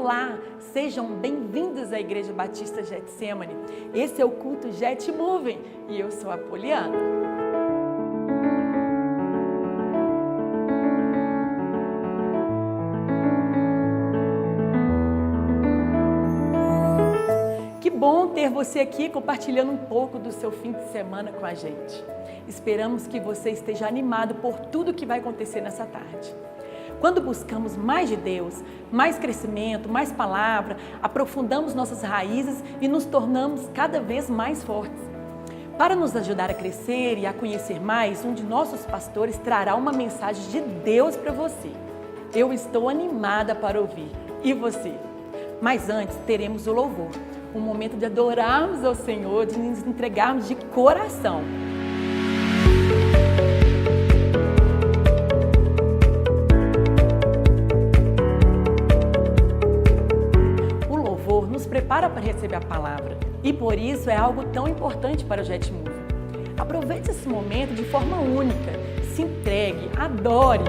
Olá, sejam bem-vindos à Igreja Batista Getsemane. Esse é o culto Get Moving e eu sou a Poliana. Que bom ter você aqui compartilhando um pouco do seu fim de semana com a gente. Esperamos que você esteja animado por tudo que vai acontecer nessa tarde. Quando buscamos mais de Deus, mais crescimento, mais palavra, aprofundamos nossas raízes e nos tornamos cada vez mais fortes. Para nos ajudar a crescer e a conhecer mais, um de nossos pastores trará uma mensagem de Deus para você. Eu estou animada para ouvir. E você? Mas antes teremos o louvor, um momento de adorarmos ao Senhor, de nos entregarmos de coração. Nos prepara para receber a palavra e por isso é algo tão importante para o Get Moving. Aproveite esse momento de forma única, se entregue, adore.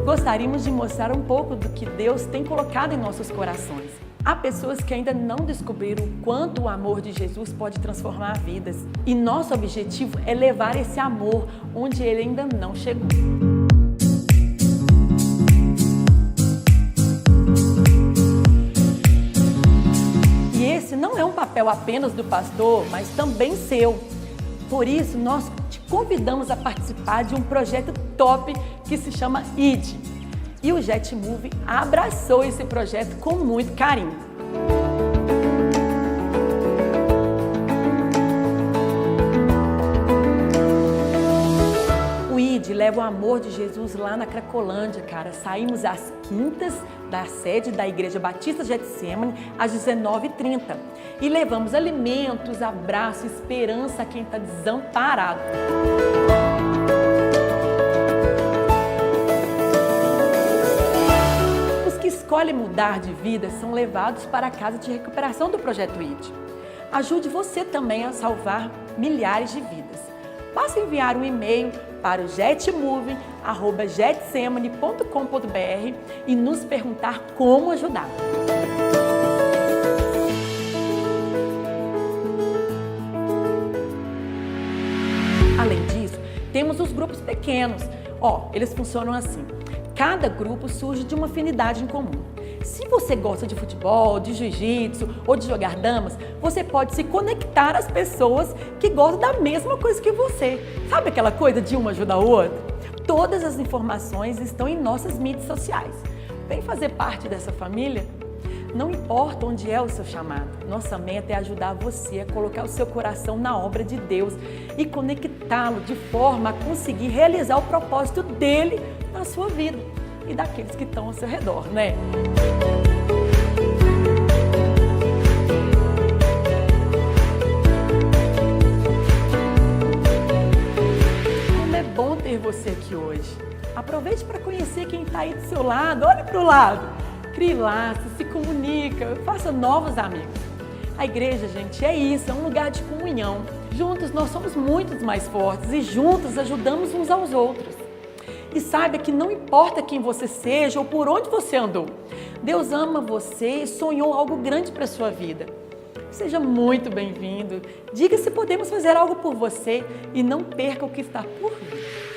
Gostaríamos de mostrar um pouco do que Deus tem colocado em nossos corações. Há pessoas que ainda não descobriram o quanto o amor de Jesus pode transformar vidas. E nosso objetivo é levar esse amor onde ele ainda não chegou. E esse não é um papel apenas do pastor, mas também seu. Por isso, nós te convidamos a participar de um projeto top que se chama ID. E o Get Moving abraçou esse projeto com muito carinho. O ID leva o amor de Jesus lá na Cracolândia, cara. Saímos às quintas da sede da Igreja Batista Getsemane às 19h30. E levamos alimentos, abraço, esperança a quem está desamparado. Escolhem mudar de vida são levados para a casa de recuperação do Projeto ID. Ajude você também a salvar milhares de vidas. Basta enviar um e-mail para o getmoving@getsemane.com.br e nos perguntar como ajudar. Além disso, temos os grupos pequenos. Eles funcionam assim. Cada grupo surge de uma afinidade em comum. Se você gosta de futebol, de jiu-jitsu ou de jogar damas, você pode se conectar às pessoas que gostam da mesma coisa que você. Sabe aquela coisa de uma ajudar a outra? Todas as informações estão em nossas mídias sociais. Vem fazer parte dessa família? Não importa onde é o seu chamado, nossa meta é ajudar você a colocar o seu coração na obra de Deus e conectá-lo de forma a conseguir realizar o propósito dele na sua vida e daqueles que estão ao seu redor, né? Como é bom ter você aqui hoje. Aproveite para conhecer quem está aí do seu lado, olhe para o lado. Crie laços, se comunica, faça novos amigos. A igreja, gente, é isso, é um lugar de comunhão. Juntos nós somos muitos mais fortes e juntos ajudamos uns aos outros. E saiba que não importa quem você seja ou por onde você andou, Deus ama você e sonhou algo grande para a sua vida. Seja muito bem-vindo, diga se podemos fazer algo por você e não perca o que está por vir.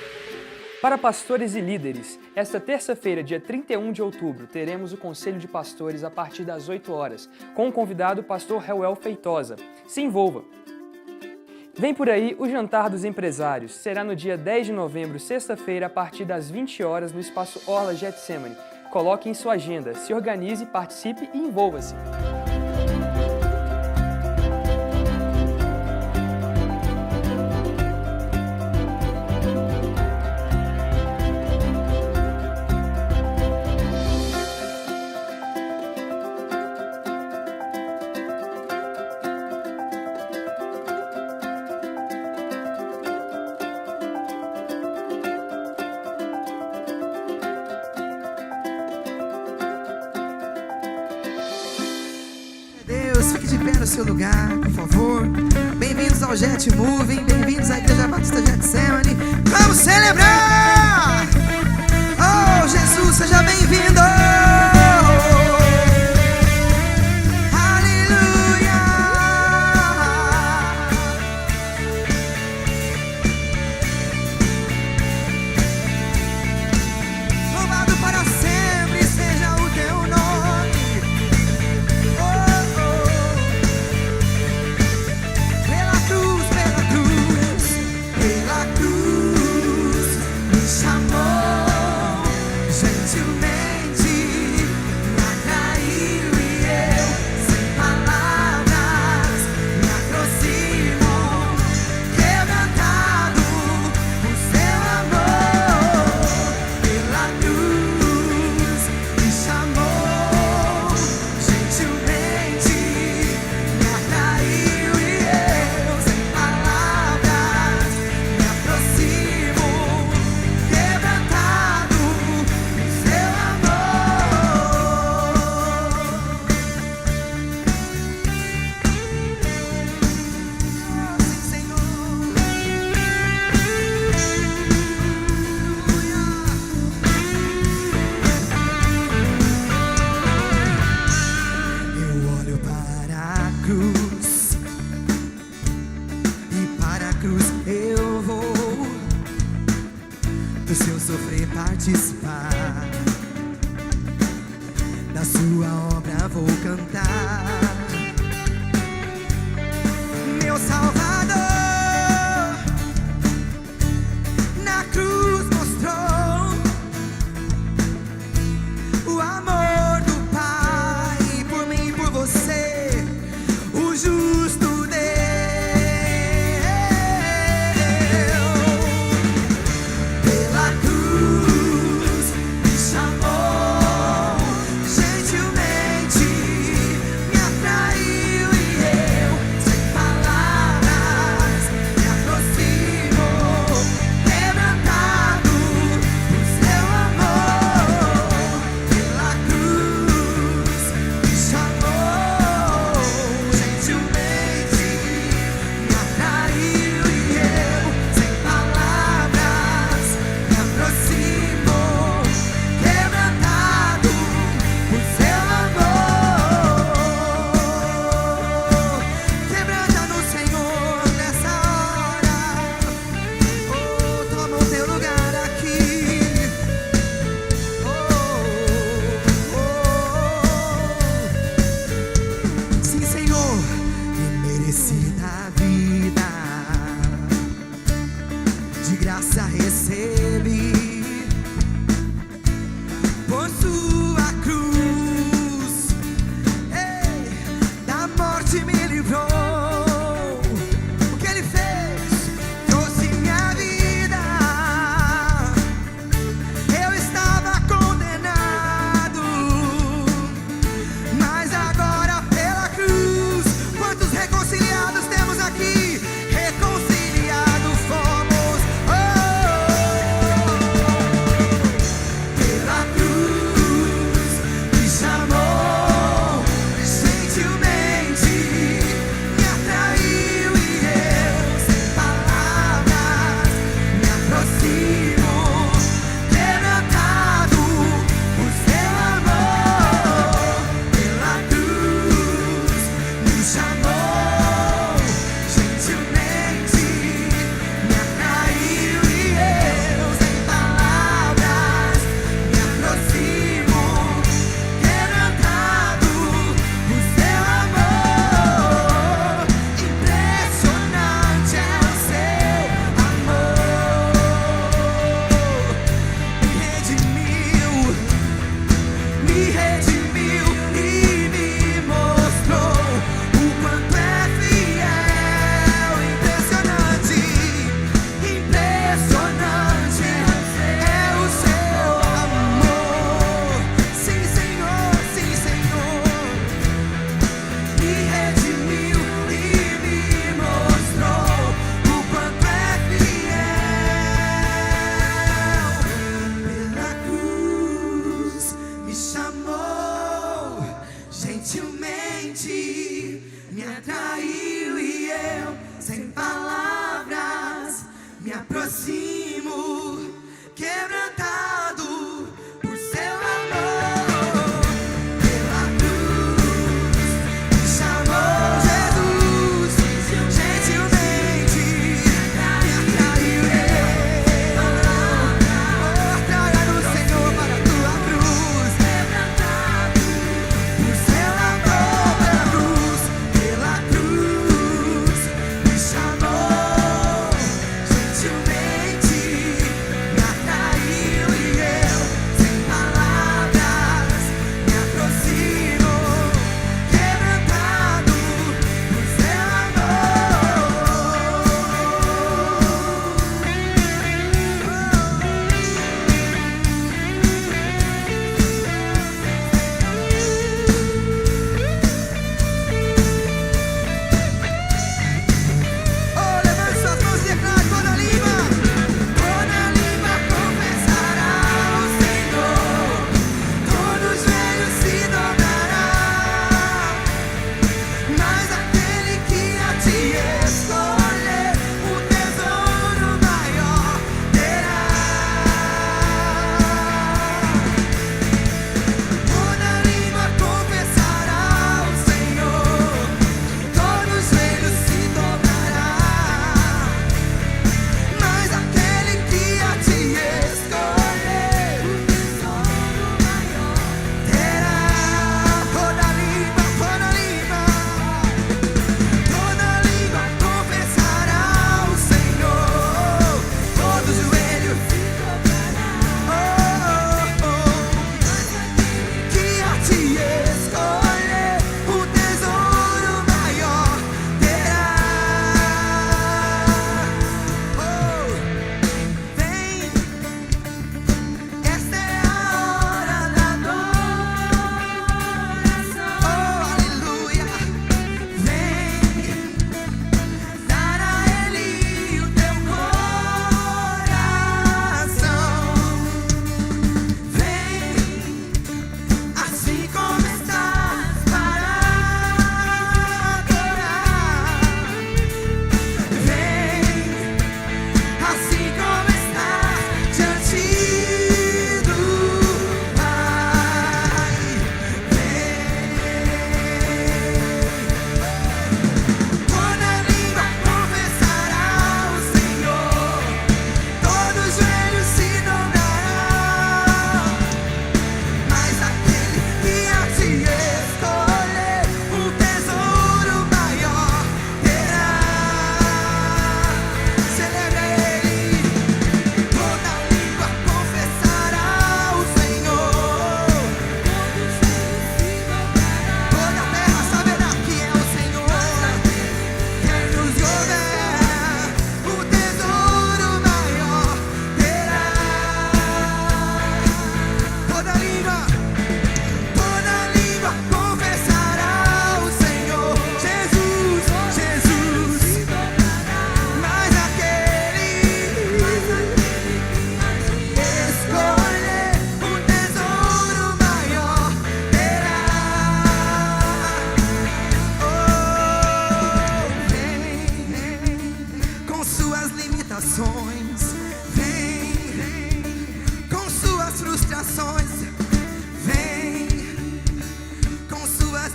Para pastores e líderes, esta terça-feira, dia 31 de outubro, teremos o Conselho de Pastores a partir das 8 horas, com o convidado pastor Reuel Feitosa. Se envolva! Vem por aí o Jantar dos Empresários. Será no dia 10 de novembro, sexta-feira, a partir das 20 horas, no Espaço Orla Getsemane. Coloque em sua agenda, se organize, participe e envolva-se! Fique de pé no seu lugar, por favor. Bem-vindos ao Jet Moving, bem-vindos à Igreja Batista Getsemane. Vamos celebrar! Oh, Jesus, seja bem-vindo! Aleluia! Louvado para sempre seja o teu nome. Oh, oh. Pela cruz, pela cruz, pela cruz, me chamou gentilmente, me atraiu e eu, sem palavras, me aproximo, quebrantado por seu amor. Pela cruz, me chamou gentilmente, me atraiu e eu, sem palavras, me aproximo, quebrantado por seu amor. Sim, Senhor. Eu olho para a cruz e para a cruz eu vou, do seu sofrer participar, da sua obra vou cantar. Meu Salvador na cruz mostrou o amor do Pai por mim e por você, o justo Deus. Pela cruz me chamou gentilmente, me atraiu e eu, sem palavras,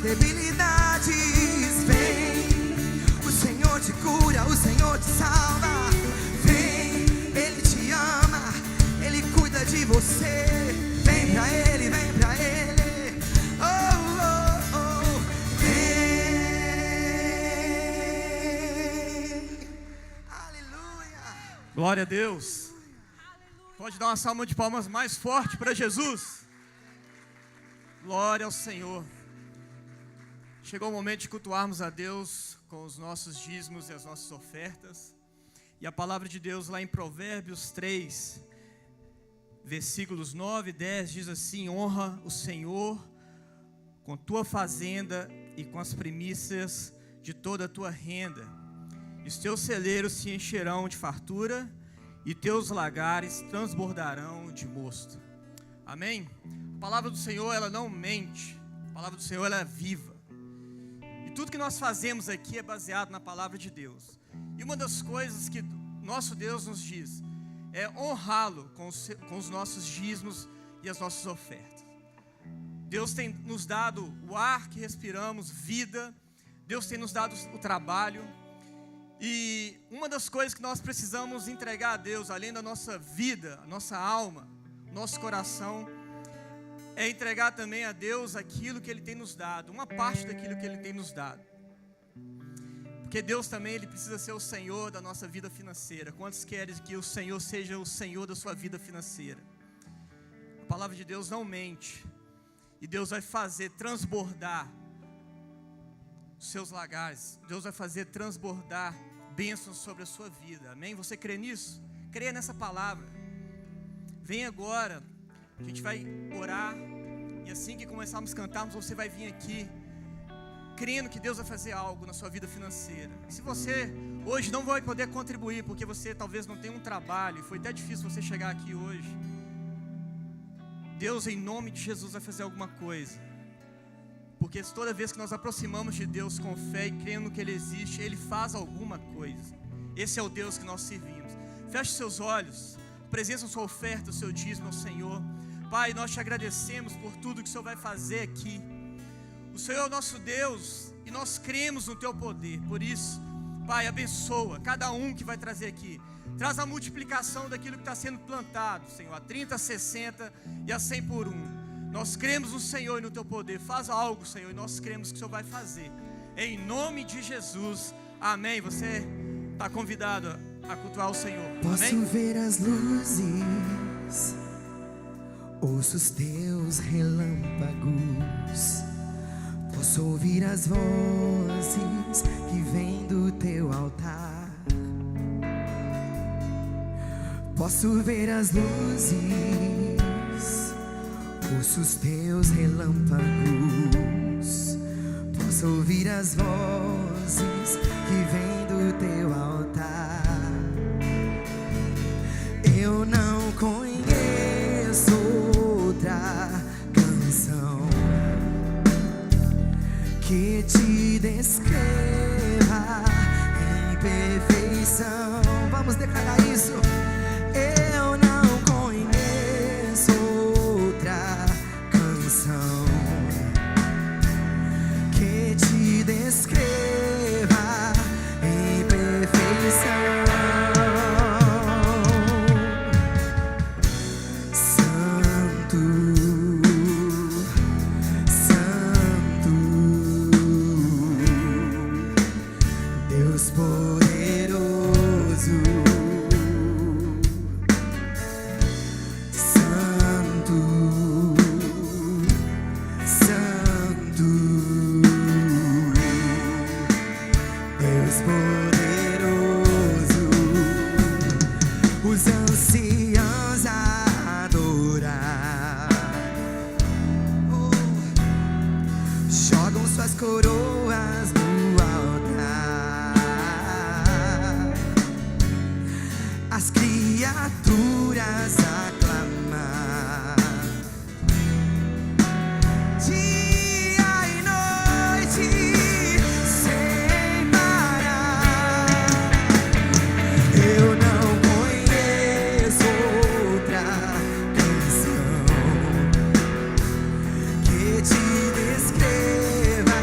debilidades. Vem, o Senhor te cura, o Senhor te salva. Vem, Ele te ama, Ele cuida de você. Vem pra Ele, vem pra Ele. Oh, oh, oh. Vem. Aleluia. Glória a Deus. Pode dar uma salva de palmas mais forte para Jesus. Glória ao Senhor. Chegou o momento de cultuarmos a Deus com os nossos dízimos e as nossas ofertas. E a palavra de Deus lá em Provérbios 3, versículos 9 e 10 diz assim: honra o Senhor com tua fazenda e com as primícias de toda a tua renda. E os teus celeiros se encherão de fartura e teus lagares transbordarão de mosto. Amém? A palavra do Senhor, ela não mente. A palavra do Senhor, ela é viva. E tudo que nós fazemos aqui é baseado na palavra de Deus. E uma das coisas que nosso Deus nos diz é honrá-lo com os nossos dízimos e as nossas ofertas. Deus tem nos dado o ar que respiramos, vida. Deus tem nos dado o trabalho. E uma das coisas que nós precisamos entregar a Deus, além da nossa vida, a nossa alma, nosso coração, é entregar também a Deus aquilo que Ele tem nos dado, uma parte daquilo que Ele tem nos dado. Porque Deus também, Ele precisa ser o Senhor da nossa vida financeira. Quantos querem que o Senhor seja o Senhor da sua vida financeira? A palavra de Deus não mente. E Deus vai fazer transbordar os seus lagares. Deus vai fazer transbordar bênçãos sobre a sua vida. Amém? Você crê nisso? Creia nessa palavra. Vem agora. A gente vai orar. E assim que começarmos a cantarmos, você vai vir aqui crendo que Deus vai fazer algo na sua vida financeira. E se você hoje não vai poder contribuir, porque você talvez não tenha um trabalho, e foi até difícil você chegar aqui hoje, Deus, em nome de Jesus, vai fazer alguma coisa. Porque toda vez que nós aproximamos de Deus com fé e crendo que Ele existe, Ele faz alguma coisa. Esse é o Deus que nós servimos. Feche seus olhos, apresente a sua oferta, o seu dízimo ao Senhor. Pai, nós te agradecemos por tudo que o Senhor vai fazer aqui. O Senhor é o nosso Deus e nós cremos no Teu poder. Por isso, Pai, abençoa cada um que vai trazer aqui. Traz a multiplicação daquilo que está sendo plantado, Senhor, a 30, a 60 e a 100 por 1. Nós cremos no Senhor e no Teu poder. Faz algo, Senhor, e nós cremos que o Senhor vai fazer. Em nome de Jesus. Amém. Você está convidado a cultuar o Senhor. Posso Amém? ver as luzes, ouço os Teus relâmpagos. Posso ouvir as vozes que vêm do Teu altar. Posso ver as luzes, ouço os Teus relâmpagos. Posso ouvir as vozes que vêm do Teu altar. Eu não conheço outra canção que te descreva em perfeição. Vamos declarar isso. Eu não conheço outra canção que te descreva em perfeição. Santo, Santo, Deus poderoso. Santo, Santo, Deus poderoso. Os anciãos a adorar, jogam suas coroas no altar. As criaturas aclamar, dia e noite sem parar. Eu não conheço outra canção que te descreva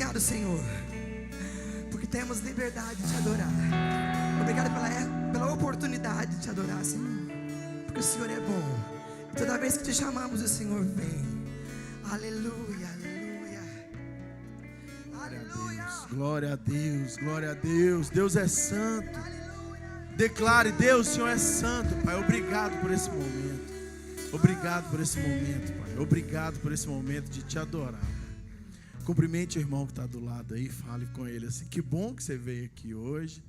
Obrigado, Senhor, porque temos liberdade de te adorar. Obrigado pela oportunidade de te adorar, Senhor, porque o Senhor é bom. Toda vez que te chamamos, o Senhor vem. Aleluia, aleluia, aleluia. Glória a Deus, glória a Deus. Deus é santo. Declare: Deus, o Senhor é santo, Pai. Obrigado por esse momento. Obrigado por esse momento, Pai. Obrigado por esse momento de te adorar. Cumprimente o irmão que está do lado aí. Fale com ele assim: que bom que você veio aqui hoje.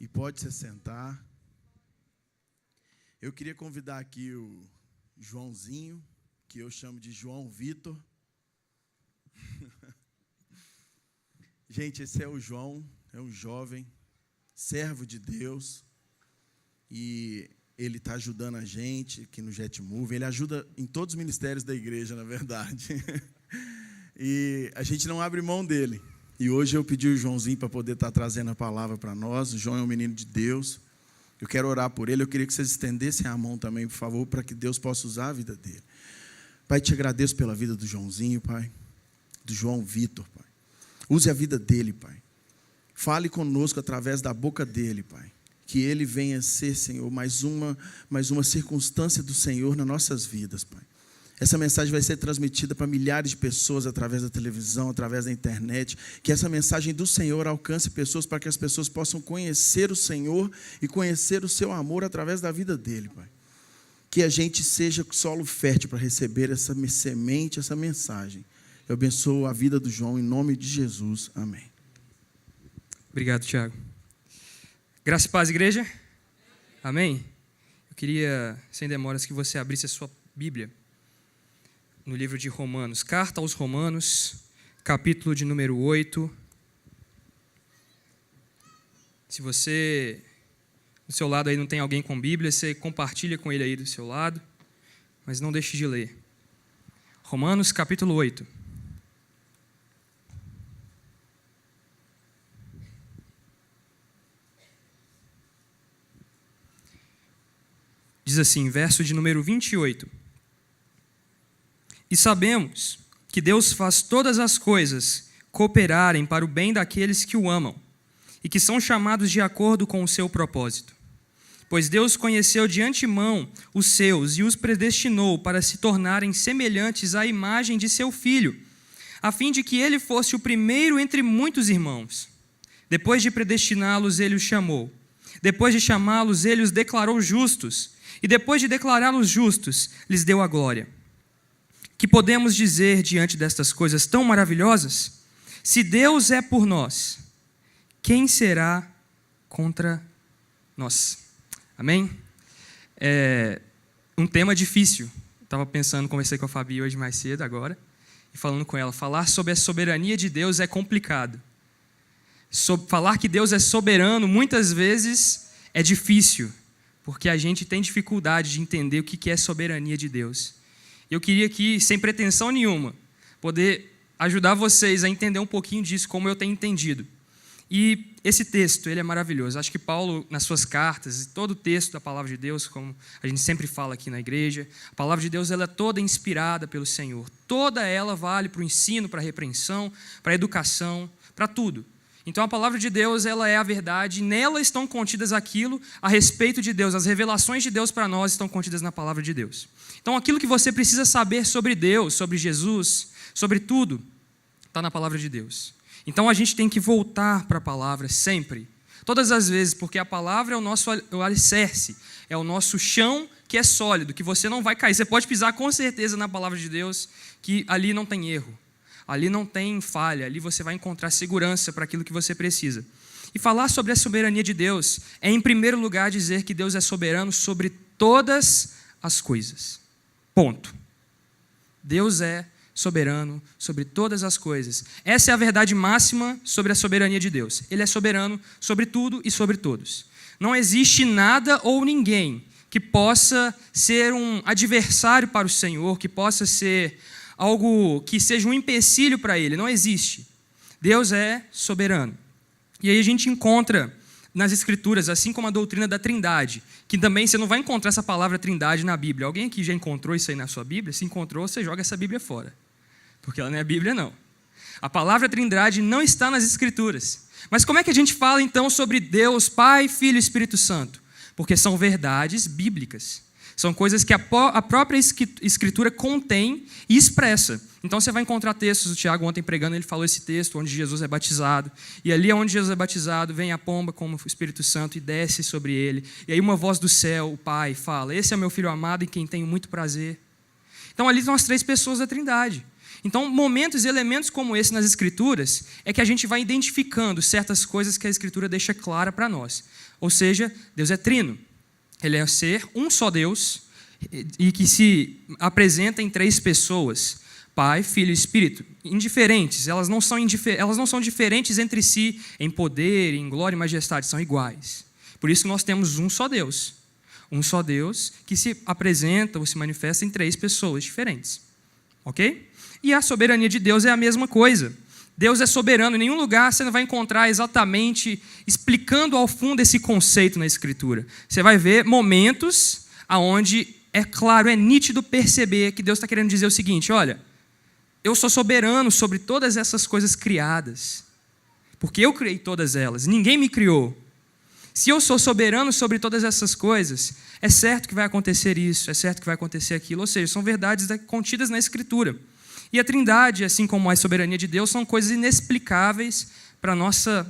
E pode se sentar. Eu queria convidar aqui o Joãozinho, que eu chamo de João Vitor. Gente, esse é o João, é um jovem, servo de Deus, e ele está ajudando a gente aqui no JetMove. Ele ajuda em todos os ministérios da igreja, na verdade. E a gente não abre mão dele. E hoje eu pedi o Joãozinho para poder estar trazendo a palavra para nós. O João é um menino de Deus. Eu quero orar por ele. Eu queria que vocês estendessem a mão também, por favor, para que Deus possa usar a vida dele. Pai, te agradeço pela vida do Joãozinho, Pai, do João Vitor, Pai. Use a vida dele, Pai. Fale conosco através da boca dele, Pai. Que ele venha ser, Senhor, mais uma circunstância do Senhor nas nossas vidas, Pai. Essa mensagem vai ser transmitida para milhares de pessoas através da televisão, através da internet. Que essa mensagem do Senhor alcance pessoas para que as pessoas possam conhecer o Senhor e conhecer o seu amor através da vida dele, Pai. Que a gente seja solo fértil para receber essa semente, essa mensagem. Eu abençoo a vida do João em nome de Jesus. Amém. Obrigado, Tiago. Graça e paz, igreja. Amém? Eu queria, sem demoras, que você abrisse a sua Bíblia no livro de Romanos. Carta aos Romanos, capítulo de número 8. Se você, do seu lado aí não tem alguém com Bíblia, você compartilha com ele aí do seu lado, mas não deixe de ler. Romanos, capítulo 8. Diz assim, verso de número 28. E sabemos que Deus faz todas as coisas cooperarem para o bem daqueles que o amam e que são chamados de acordo com o seu propósito. Pois Deus conheceu de antemão os seus e os predestinou para se tornarem semelhantes à imagem de seu Filho, a fim de que ele fosse o primeiro entre muitos irmãos. Depois de predestiná-los, ele os chamou. Depois de chamá-los, ele os declarou justos. E depois de declará-los justos, lhes deu a glória. Que podemos dizer diante destas coisas tão maravilhosas? Se Deus é por nós, quem será contra nós? Amém? É um tema difícil. Estava pensando, conversei com a Fabi hoje mais cedo, agora, e falando com ela, falar sobre a soberania de Deus é complicado. Falar que Deus é soberano, muitas vezes, é difícil, porque a gente tem dificuldade de entender o que é soberania de Deus. Eu queria aqui, sem pretensão nenhuma, poder ajudar vocês a entender um pouquinho disso, como eu tenho entendido. E esse texto, ele é maravilhoso. Acho que Paulo, nas suas cartas, todo o texto da Palavra de Deus, como a gente sempre fala aqui na igreja, a Palavra de Deus ela é toda inspirada pelo Senhor. Toda ela vale para o ensino, para a repreensão, para a educação, para tudo. Então a Palavra de Deus ela é a verdade, nela estão contidas aquilo a respeito de Deus, as revelações de Deus para nós estão contidas na Palavra de Deus. Então aquilo que você precisa saber sobre Deus, sobre Jesus, sobre tudo, está na Palavra de Deus. Então a gente tem que voltar para a Palavra sempre, todas as vezes, porque a Palavra é o nosso alicerce, é o nosso chão que é sólido, que você não vai cair. Você pode pisar com certeza na Palavra de Deus, que ali não tem erro. Ali não tem falha, ali você vai encontrar segurança para aquilo que você precisa. E falar sobre a soberania de Deus é, em primeiro lugar, dizer que Deus é soberano sobre todas as coisas. Ponto. Deus é soberano sobre todas as coisas. Essa é a verdade máxima sobre a soberania de Deus. Ele é soberano sobre tudo e sobre todos. Não existe nada ou ninguém que possa ser um adversário para o Senhor, que possa ser algo que seja um empecilho para ele, não existe. Deus é soberano. E aí a gente encontra nas Escrituras, assim como a doutrina da Trindade, que também você não vai encontrar essa palavra Trindade na Bíblia. Alguém aqui já encontrou isso aí na sua Bíblia? Se encontrou, você joga essa Bíblia fora, porque ela não é Bíblia, não. A palavra Trindade não está nas Escrituras. Mas como é que a gente fala então sobre Deus, Pai, Filho e Espírito Santo? Porque são verdades bíblicas. São coisas que a própria Escritura contém e expressa. Então você vai encontrar textos, o Tiago ontem pregando, ele falou esse texto, onde Jesus é batizado. E ali onde Jesus é batizado, vem a pomba como o Espírito Santo e desce sobre ele. E aí uma voz do céu, o Pai, fala: esse é meu Filho amado em quem tenho muito prazer. Então ali estão as 3 pessoas da Trindade. Então momentos e elementos como esse nas Escrituras é que a gente vai identificando certas coisas que a Escritura deixa clara para nós. Ou seja, Deus é trino. Ele é ser um só Deus e que se apresenta em 3 pessoas: Pai, Filho e Espírito. Indiferentes, elas não são diferentes entre si em poder, em glória e majestade, são iguais. Por isso que nós temos um só Deus. Um só Deus que se apresenta ou se manifesta em 3 pessoas diferentes. Ok? E a soberania de Deus é a mesma coisa. Deus é soberano, em nenhum lugar você não vai encontrar exatamente explicando ao fundo esse conceito na Escritura. Você vai ver momentos onde é claro, é nítido perceber que Deus está querendo dizer o seguinte: olha, eu sou soberano sobre todas essas coisas criadas, porque eu criei todas elas, ninguém me criou. Se eu sou soberano sobre todas essas coisas, é certo que vai acontecer isso, é certo que vai acontecer aquilo. Ou seja, são verdades contidas na Escritura. E a Trindade, assim como a soberania de Deus, são coisas inexplicáveis para a nossa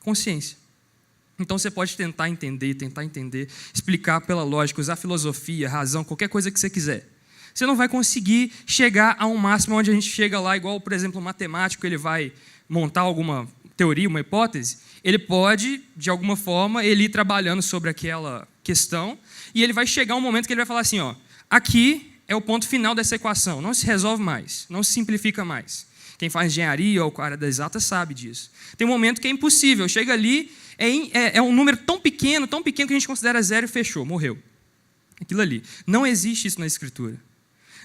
consciência. Então você pode tentar entender, explicar pela lógica, usar filosofia, razão, qualquer coisa que você quiser. Você não vai conseguir chegar a um máximo onde a gente chega lá, igual, por exemplo, o matemático, ele vai montar alguma teoria, uma hipótese, ele pode, de alguma forma, ele ir trabalhando sobre aquela questão, e ele vai chegar um momento que ele vai falar assim, ó, aqui é o ponto final dessa equação, não se resolve mais, não se simplifica mais. Quem faz engenharia ou área das exatas sabe disso. Tem um momento que é impossível, chega ali, é um número tão pequeno que a gente considera zero e fechou, morreu. Aquilo ali. Não existe isso na Escritura.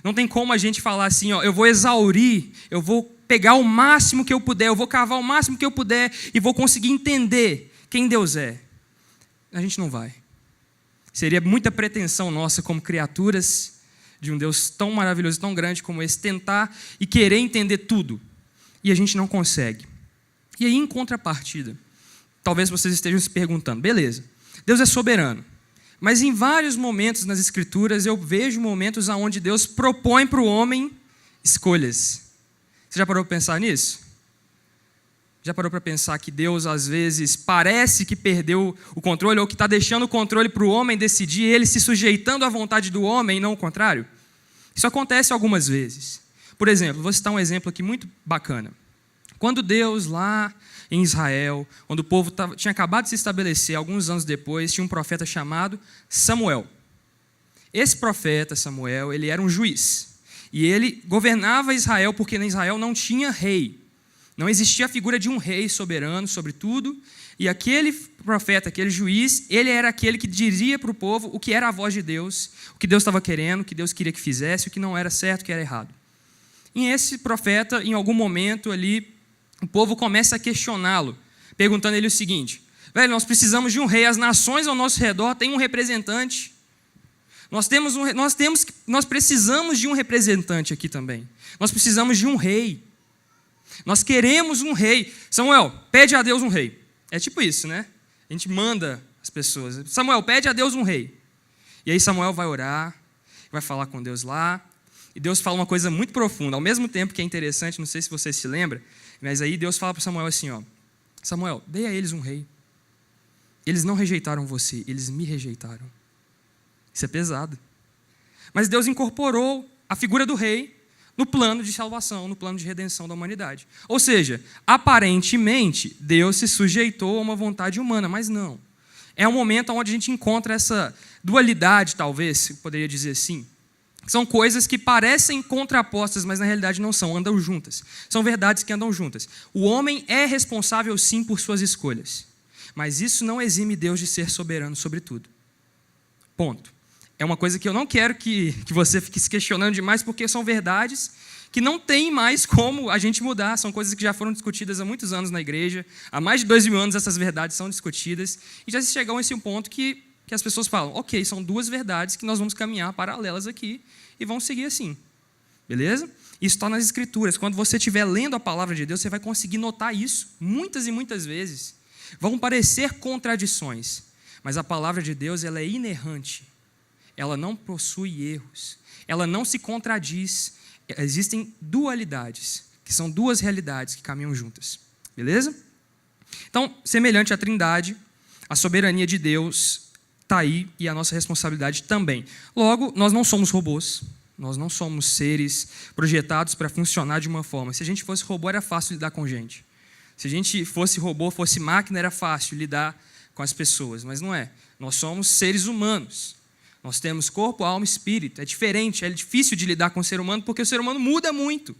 Não tem como a gente falar assim, ó, eu vou exaurir, eu vou pegar o máximo que eu puder, eu vou cavar o máximo que eu puder e vou conseguir entender quem Deus é. A gente não vai. Seria muita pretensão nossa como criaturas de um Deus tão maravilhoso, tão grande como esse, tentar e querer entender tudo. E a gente não consegue. E aí, em contrapartida, talvez vocês estejam se perguntando, beleza, Deus é soberano, mas em vários momentos nas Escrituras eu vejo momentos onde Deus propõe para o homem escolhas. Você já parou para pensar nisso? Já parou para pensar que Deus, às vezes, parece que perdeu o controle ou que está deixando o controle para o homem decidir, ele se sujeitando à vontade do homem e não o contrário? Isso acontece algumas vezes. Por exemplo, vou citar um exemplo aqui muito bacana. Quando Deus, lá em Israel, quando o povo tinha acabado de se estabelecer, alguns anos depois, tinha um profeta chamado Samuel. Esse profeta, Samuel, ele era um juiz. E ele governava Israel porque em Israel não tinha rei. Não existia a figura de um rei soberano sobre tudo. E aquele profeta, aquele juiz, ele era aquele que dizia para o povo o que era a voz de Deus, o que Deus estava querendo, o que Deus queria que fizesse, o que não era certo, o que era errado. E esse profeta, em algum momento ali, o povo começa a questioná-lo, perguntando a ele o seguinte: velho, nós precisamos de um rei, as nações ao nosso redor têm um representante. Nós precisamos de um representante aqui também. Nós precisamos de um rei. Nós queremos um rei. Samuel, pede a Deus um rei. É tipo isso, né? A gente manda as pessoas. Samuel, pede a Deus um rei. E aí Samuel vai orar, vai falar com Deus lá. E Deus fala uma coisa muito profunda. Ao mesmo tempo que é interessante, não sei se você se lembra, mas aí Deus fala para Samuel assim, ó, Samuel, dê a eles um rei. Eles não rejeitaram você, eles me rejeitaram. Isso é pesado. Mas Deus incorporou a figura do rei no plano de salvação, no plano de redenção da humanidade. Ou seja, aparentemente, Deus se sujeitou a uma vontade humana, mas não. É um momento onde a gente encontra essa dualidade, talvez, poderia dizer assim. São coisas que parecem contrapostas, mas na realidade não são, andam juntas. São verdades que andam juntas. O homem é responsável, sim, por suas escolhas. Mas isso não exime Deus de ser soberano sobre tudo. Ponto. É uma coisa que eu não quero que você fique se questionando demais, porque são verdades que não tem mais como a gente mudar. São coisas que já foram discutidas há muitos anos na igreja. Há mais de 2000 anos essas verdades são discutidas. E já se chegou a esse ponto que as pessoas falam, ok, são duas verdades que nós vamos caminhar paralelas aqui e vamos seguir assim. Beleza? Isso está nas Escrituras. Quando você estiver lendo a palavra de Deus, você vai conseguir notar isso muitas e muitas vezes. Vão parecer contradições, mas a palavra de Deus ela é inerrante. Ela não possui erros. Ela não se contradiz. Existem dualidades, que são duas realidades que caminham juntas. Beleza? Então, semelhante à Trindade, a soberania de Deus está aí e a nossa responsabilidade também. Logo, nós não somos robôs. Nós não somos seres projetados para funcionar de uma forma. Se a gente fosse robô, era fácil lidar com gente. Se a gente fosse robô, fosse máquina, era fácil lidar com as pessoas. Mas não é. Nós somos seres humanos. Nós temos corpo, alma e espírito. É diferente, é difícil de lidar com o ser humano, porque o ser humano muda muito.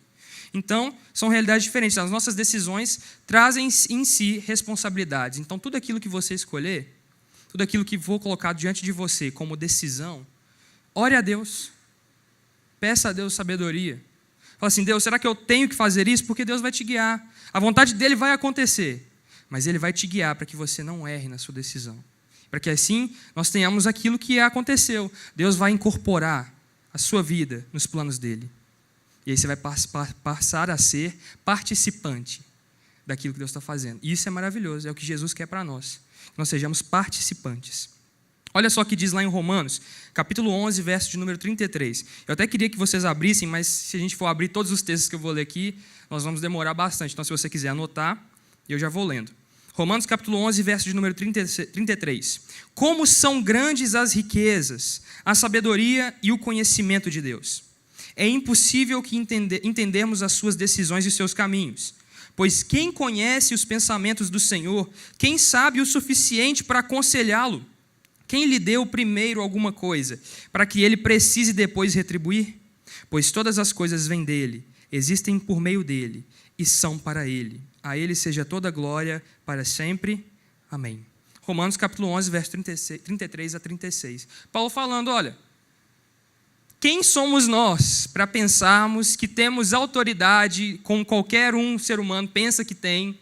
Então, são realidades diferentes. As nossas decisões trazem em si responsabilidades. Então, tudo aquilo que você escolher, tudo aquilo que for colocado diante de você como decisão, ore a Deus. Peça a Deus sabedoria. Fala assim, Deus, será que eu tenho que fazer isso? Porque Deus vai te guiar. A vontade dele vai acontecer. Mas ele vai te guiar para que você não erre na sua decisão. Para que assim nós tenhamos aquilo que aconteceu. Deus vai incorporar a sua vida nos planos dele. E aí você vai passar a ser participante daquilo que Deus está fazendo. E isso é maravilhoso, é o que Jesus quer para nós. Que nós sejamos participantes. Olha só o que diz lá em Romanos, capítulo 11, verso de número 33. Eu até queria que vocês abrissem, mas se a gente for abrir todos os textos que eu vou ler aqui, nós vamos demorar bastante. Então, se você quiser anotar, eu já vou lendo. Romanos, capítulo 11, verso de número 33. Como são grandes as riquezas, a sabedoria e o conhecimento de Deus. É impossível que entendermos as suas decisões e seus caminhos. Pois quem conhece os pensamentos do Senhor, quem sabe o suficiente para aconselhá-lo? Quem lhe deu primeiro alguma coisa, para que ele precise depois retribuir? Pois todas as coisas vêm dele, existem por meio dele, e são para ele. A ele seja toda a glória para sempre. Amém. Romanos capítulo 11, verso 33 a 36. Paulo falando, olha, quem somos nós para pensarmos que temos autoridade, como qualquer ser humano pensa que tem,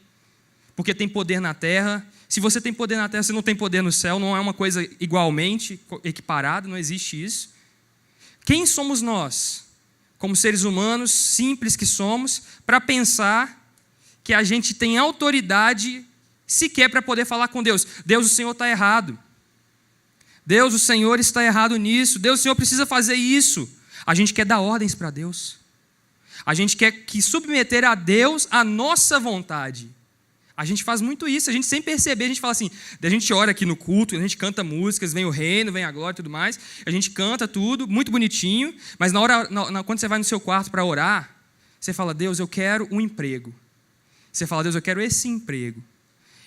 porque tem poder na terra. Se você tem poder na terra, você não tem poder no céu, não é uma coisa igualmente equiparada, não existe isso. Quem somos nós, como seres humanos simples que somos, para pensar que a gente tem autoridade sequer para poder falar com Deus? Deus, o Senhor está errado. Deus, o Senhor está errado nisso. Deus, o Senhor precisa fazer isso. A gente quer dar ordens para Deus. A gente quer submeter a Deus a nossa vontade. A gente faz muito isso, a gente sem perceber, a gente fala assim, a gente ora aqui no culto, a gente canta músicas, vem o reino, vem a glória e tudo mais, a gente canta tudo, muito bonitinho, mas quando você vai no seu quarto para orar, você fala, Deus, eu quero um emprego. Você fala, Deus, eu quero esse emprego.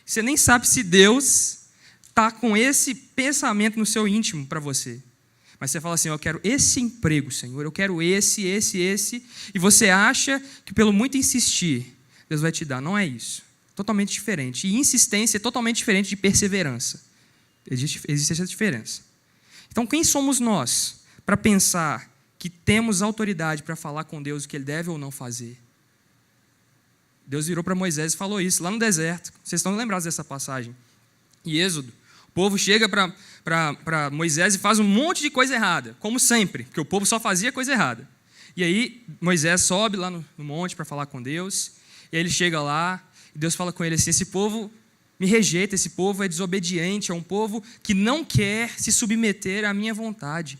Você nem sabe se Deus está com esse pensamento no seu íntimo para você. Mas você fala assim, eu quero esse emprego, Senhor, eu quero esse, e você acha que pelo muito insistir, Deus vai te dar. Não é isso. Totalmente diferente. E insistência é totalmente diferente de perseverança. Existe essa diferença. Então, quem somos nós para pensar que temos autoridade para falar com Deus o que Ele deve ou não fazer? Deus virou para Moisés e falou isso lá no deserto. Vocês estão lembrados dessa passagem? Em Êxodo, o povo chega para Moisés e faz um monte de coisa errada, como sempre, porque o povo só fazia coisa errada. E aí, Moisés sobe lá no monte para falar com Deus, e aí ele chega lá, e Deus fala com ele assim, esse povo me rejeita, esse povo é desobediente, é um povo que não quer se submeter à minha vontade,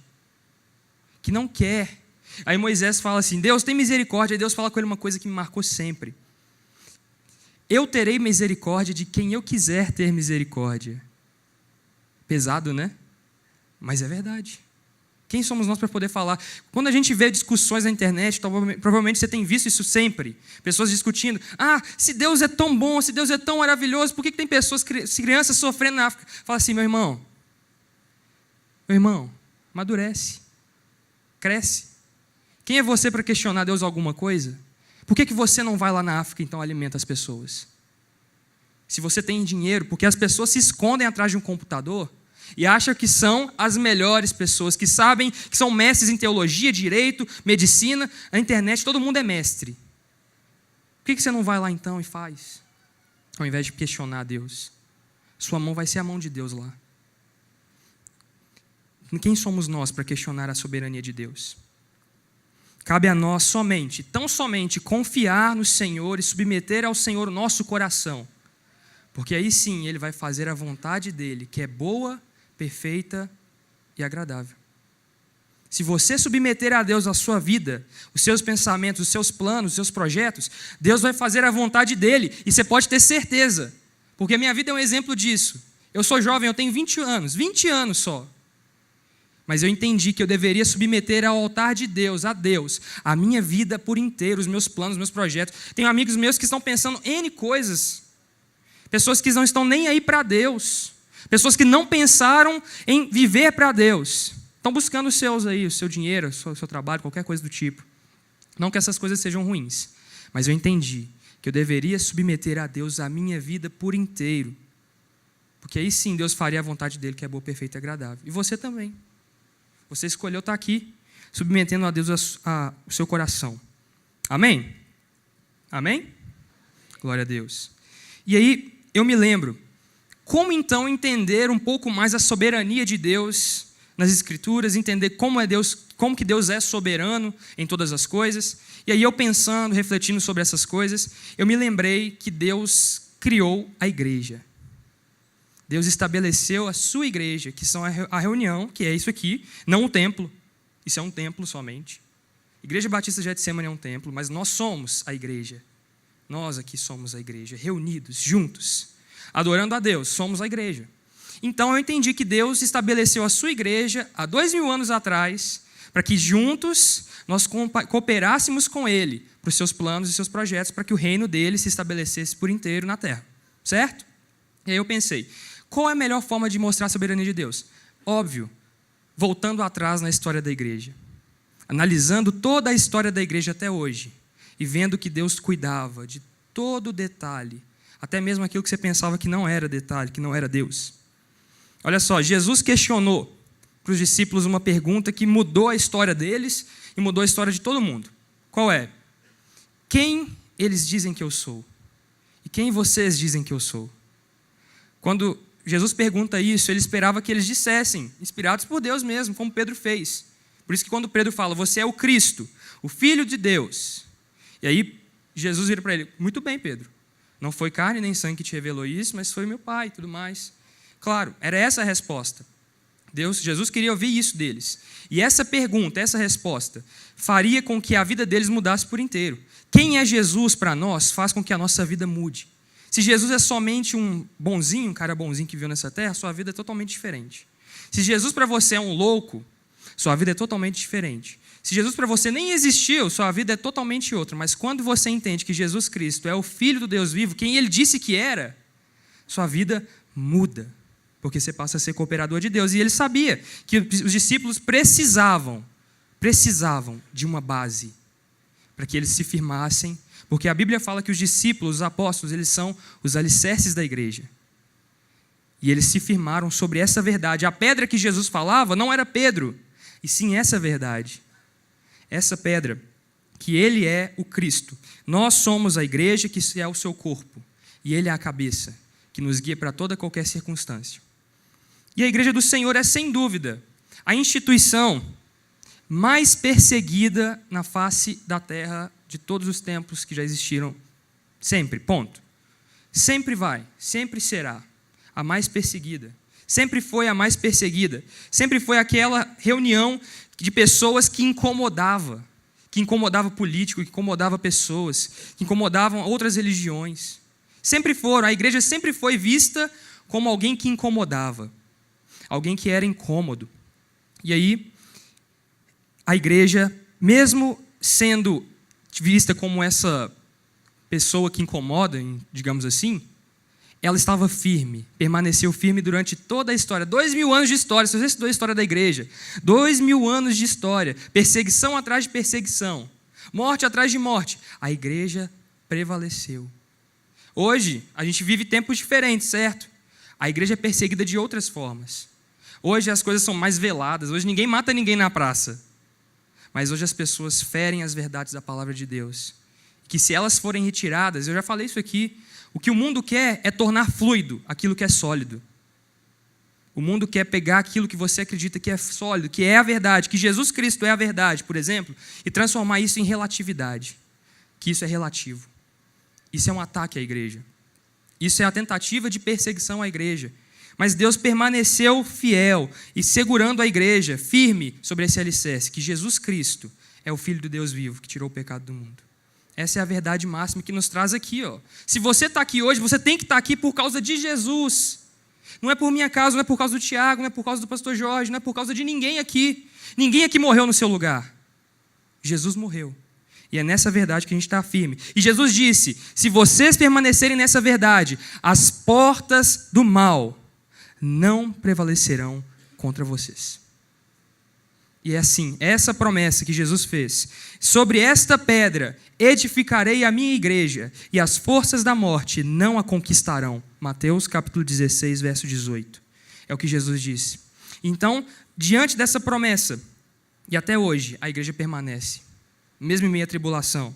que não quer. Aí Moisés fala assim, Deus tem misericórdia, aí Deus fala com ele uma coisa que me marcou sempre. Eu terei misericórdia de quem eu quiser ter misericórdia. Pesado, né? Mas é verdade. Quem somos nós para poder falar? Quando a gente vê discussões na internet, provavelmente você tem visto isso sempre. Pessoas discutindo. Se Deus é tão bom, se Deus é tão maravilhoso, por que tem pessoas, crianças sofrendo na África? Fala assim, meu irmão, amadurece, cresce. Quem é você para questionar Deus alguma coisa? Por que você não vai lá na África e então alimenta as pessoas? Se você tem dinheiro, porque as pessoas se escondem atrás de um computador e acham que são as melhores pessoas, que sabem, que são mestres em teologia, direito, medicina, na internet, todo mundo é mestre. Por que você não vai lá então e faz? Ao invés de questionar Deus. Sua mão vai ser a mão de Deus lá. Quem somos nós para questionar a soberania de Deus? cabe a nós somente, tão somente, confiar no Senhor e submeter ao Senhor o nosso coração. Porque aí sim Ele vai fazer a vontade dEle, que é boa, perfeita e agradável. Se você submeter a Deus a sua vida, os seus pensamentos, os seus planos, os seus projetos, Deus vai fazer a vontade dEle. E você pode ter certeza, porque a minha vida é um exemplo disso. Eu sou jovem, eu tenho 20 anos só. Mas eu entendi que eu deveria submeter ao altar de Deus, a Deus, a minha vida por inteiro, os meus planos, os meus projetos. Tenho amigos meus que estão pensando N coisas. Pessoas que não estão nem aí para Deus. Pessoas que não pensaram em viver para Deus. Estão buscando os seus aí, o seu dinheiro, o seu trabalho, qualquer coisa do tipo. Não que essas coisas sejam ruins, mas eu entendi que eu deveria submeter a Deus a minha vida por inteiro. Porque aí sim Deus faria a vontade dEle, que é boa, perfeita e agradável. E você também. Você escolheu estar aqui, submetendo a Deus o seu coração. Amém? Amém? Glória a Deus. E aí, eu me lembro, como então entender um pouco mais a soberania de Deus nas Escrituras, entender como que Deus é soberano em todas as coisas. E aí eu pensando, refletindo sobre essas coisas, eu me lembrei que Deus criou a igreja. Deus estabeleceu a sua igreja, que são a reunião, que é isso aqui, não o templo. Isso é um templo somente. Igreja Batista de Getsemane é um templo, mas nós somos a igreja. Nós aqui somos a igreja, reunidos, juntos, adorando a Deus, somos a igreja. Então eu entendi que Deus estabeleceu a sua igreja há 2000 anos atrás, para que juntos nós cooperássemos com Ele, para os seus planos e seus projetos, para que o reino dele se estabelecesse por inteiro na terra. Certo? E aí eu pensei, qual é a melhor forma de mostrar a soberania de Deus? Óbvio, voltando atrás na história da igreja, analisando toda a história da igreja até hoje, e vendo que Deus cuidava de todo detalhe, até mesmo aquilo que você pensava que não era detalhe, que não era Deus. Olha só, Jesus questionou para os discípulos uma pergunta que mudou a história deles e mudou a história de todo mundo. Qual é? Quem eles dizem que eu sou? E quem vocês dizem que eu sou? Quando Jesus pergunta isso, ele esperava que eles dissessem, inspirados por Deus mesmo, como Pedro fez. Por isso que quando Pedro fala, você é o Cristo, o Filho de Deus. E aí Jesus vira para ele, muito bem, Pedro. Não foi carne nem sangue que te revelou isso, mas foi meu Pai e tudo mais. Claro, era essa a resposta. Jesus queria ouvir isso deles. E essa pergunta, essa resposta, faria com que a vida deles mudasse por inteiro. Quem é Jesus para nós faz com que a nossa vida mude. Se Jesus é somente um bonzinho, um cara bonzinho que viu nessa terra, sua vida é totalmente diferente. Se Jesus para você é um louco, sua vida é totalmente diferente. Se Jesus para você nem existiu, sua vida é totalmente outra. Mas quando você entende que Jesus Cristo é o Filho do Deus vivo, quem Ele disse que era, sua vida muda. Porque você passa a ser cooperador de Deus. E ele sabia que os discípulos precisavam de uma base para que eles se firmassem. Porque a Bíblia fala que os discípulos, os apóstolos, eles são os alicerces da igreja. E eles se firmaram sobre essa verdade. A pedra que Jesus falava não era Pedro, e sim essa verdade. Essa pedra, que Ele é o Cristo. Nós somos a igreja que é o seu corpo. E Ele é a cabeça, que nos guia para toda qualquer circunstância. E a igreja do Senhor é, sem dúvida, a instituição mais perseguida na face da terra de todos os tempos que já existiram. Sempre, ponto. Sempre vai, sempre será a mais perseguida. Sempre foi a mais perseguida. Sempre foi aquela reunião de pessoas que incomodava político, que incomodava pessoas, que incomodavam outras religiões. Sempre foram, a igreja sempre foi vista como alguém que incomodava, alguém que era incômodo. E aí, a igreja, mesmo sendo vista como essa pessoa que incomoda, digamos assim, ela estava firme, permaneceu firme durante toda a história. 2000 anos de história, se você estudou a história da igreja, 2000 anos de história, perseguição atrás de perseguição, morte atrás de morte, a igreja prevaleceu. Hoje, a gente vive tempos diferentes, certo? A igreja é perseguida de outras formas. Hoje as coisas são mais veladas, hoje ninguém mata ninguém na praça. Mas hoje as pessoas ferem as verdades da palavra de Deus. Que se elas forem retiradas, eu já falei isso aqui, o que o mundo quer é tornar fluido aquilo que é sólido. O mundo quer pegar aquilo que você acredita que é sólido, que é a verdade, que Jesus Cristo é a verdade, por exemplo, e transformar isso em relatividade, que isso é relativo. Isso é um ataque à igreja. Isso é a tentativa de perseguição à igreja. Mas Deus permaneceu fiel e segurando a igreja firme sobre esse alicerce, que Jesus Cristo é o Filho do Deus vivo, que tirou o pecado do mundo. Essa é a verdade máxima que nos traz aqui. Se você está aqui hoje, você tem que estar aqui por causa de Jesus. Não é por minha causa, não é por causa do Tiago, não é por causa do pastor Jorge, não é por causa de ninguém aqui. Ninguém aqui morreu no seu lugar. Jesus morreu. E é nessa verdade que a gente está firme. E Jesus disse, se vocês permanecerem nessa verdade, as portas do mal não prevalecerão contra vocês. E é assim, essa promessa que Jesus fez. Sobre esta pedra edificarei a minha igreja, e as forças da morte não a conquistarão. Mateus capítulo 16, verso 18. É o que Jesus disse. Então, diante dessa promessa, e até hoje, a igreja permanece. Mesmo em meio à tribulação,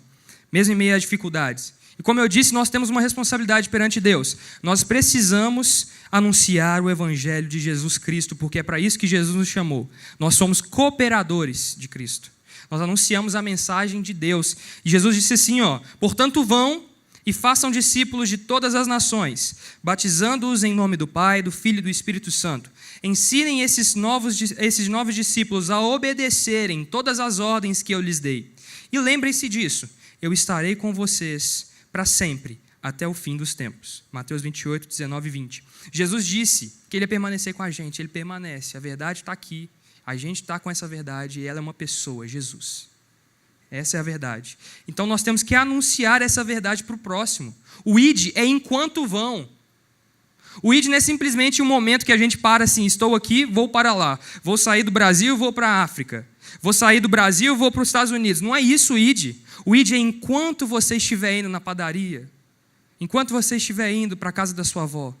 mesmo em meio às dificuldades. E como eu disse, nós temos uma responsabilidade perante Deus. Nós precisamos anunciar o evangelho de Jesus Cristo, porque é para isso que Jesus nos chamou. Nós somos cooperadores de Cristo. Nós anunciamos a mensagem de Deus. E Jesus disse assim, portanto vão e façam discípulos de todas as nações, batizando-os em nome do Pai, do Filho e do Espírito Santo. Ensinem esses novos discípulos a obedecerem todas as ordens que eu lhes dei. E lembrem-se disso, eu estarei com vocês para sempre, até o fim dos tempos. Mateus 28, 19 e 20. Jesus disse que ele ia permanecer com a gente, ele permanece, a verdade está aqui, a gente está com essa verdade e ela é uma pessoa, Jesus. Essa é a verdade. Então nós temos que anunciar essa verdade para o próximo. O ID é enquanto vão. O ID não é simplesmente um momento que a gente para assim, estou aqui, vou para lá. Vou sair do Brasil, vou para a África. Vou sair do Brasil, vou para os Estados Unidos. Não é isso o ID. O ID é enquanto você estiver indo na padaria. Enquanto você estiver indo para a casa da sua avó.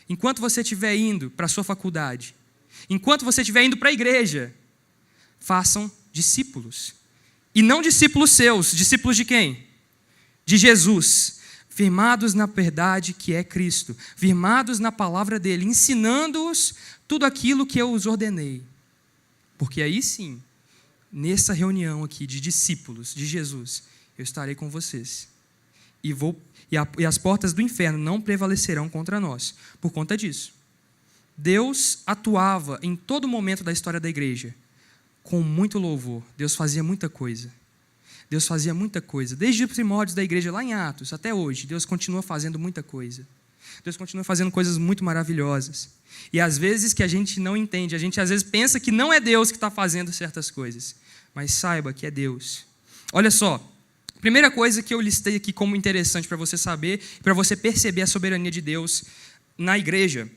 Enquanto você estiver indo para a sua faculdade. Enquanto você estiver indo para a igreja. Façam discípulos. E não discípulos seus. Discípulos de quem? De Jesus. Firmados na verdade que é Cristo. Firmados na palavra dele. Ensinando-os tudo aquilo que eu os ordenei. Porque aí sim, nessa reunião aqui de discípulos de Jesus, eu estarei com vocês. E as portas do inferno não prevalecerão contra nós. Por conta disso. Deus atuava em todo momento da história da igreja. Com muito louvor. Deus fazia muita coisa. Deus fazia muita coisa. Desde os primórdios da igreja, lá em Atos, até hoje, Deus continua fazendo muita coisa. Deus continua fazendo coisas muito maravilhosas. E às vezes que a gente não entende, a gente às vezes pensa que não é Deus que está fazendo certas coisas. Mas saiba que é Deus. Olha só, primeira coisa que eu listei aqui como interessante para você saber, para você perceber a soberania de Deus na igreja.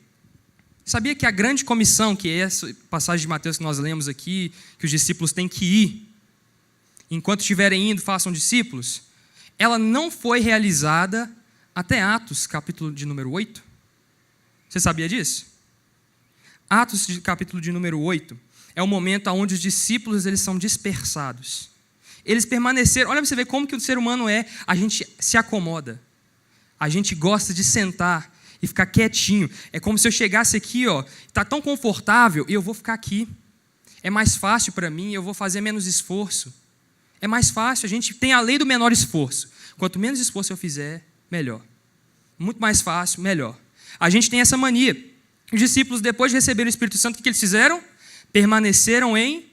Sabia que a grande comissão, que é essa passagem de Mateus que nós lemos aqui, que os discípulos têm que ir, enquanto estiverem indo, façam discípulos, ela não foi realizada até Atos, capítulo de número 8. Você sabia disso? Atos, capítulo de número 8, é o momento onde os discípulos eles são dispersados. Eles permaneceram, olha para você ver como que o ser humano é, a gente se acomoda. A gente gosta de sentar e ficar quietinho. É como se eu chegasse aqui, está tão confortável, e eu vou ficar aqui. É mais fácil para mim, eu vou fazer menos esforço. É mais fácil, a gente tem a lei do menor esforço. Quanto menos esforço eu fizer, melhor. Muito mais fácil, melhor. A gente tem essa mania. Os discípulos, depois de receber o Espírito Santo, o que eles fizeram? Permaneceram em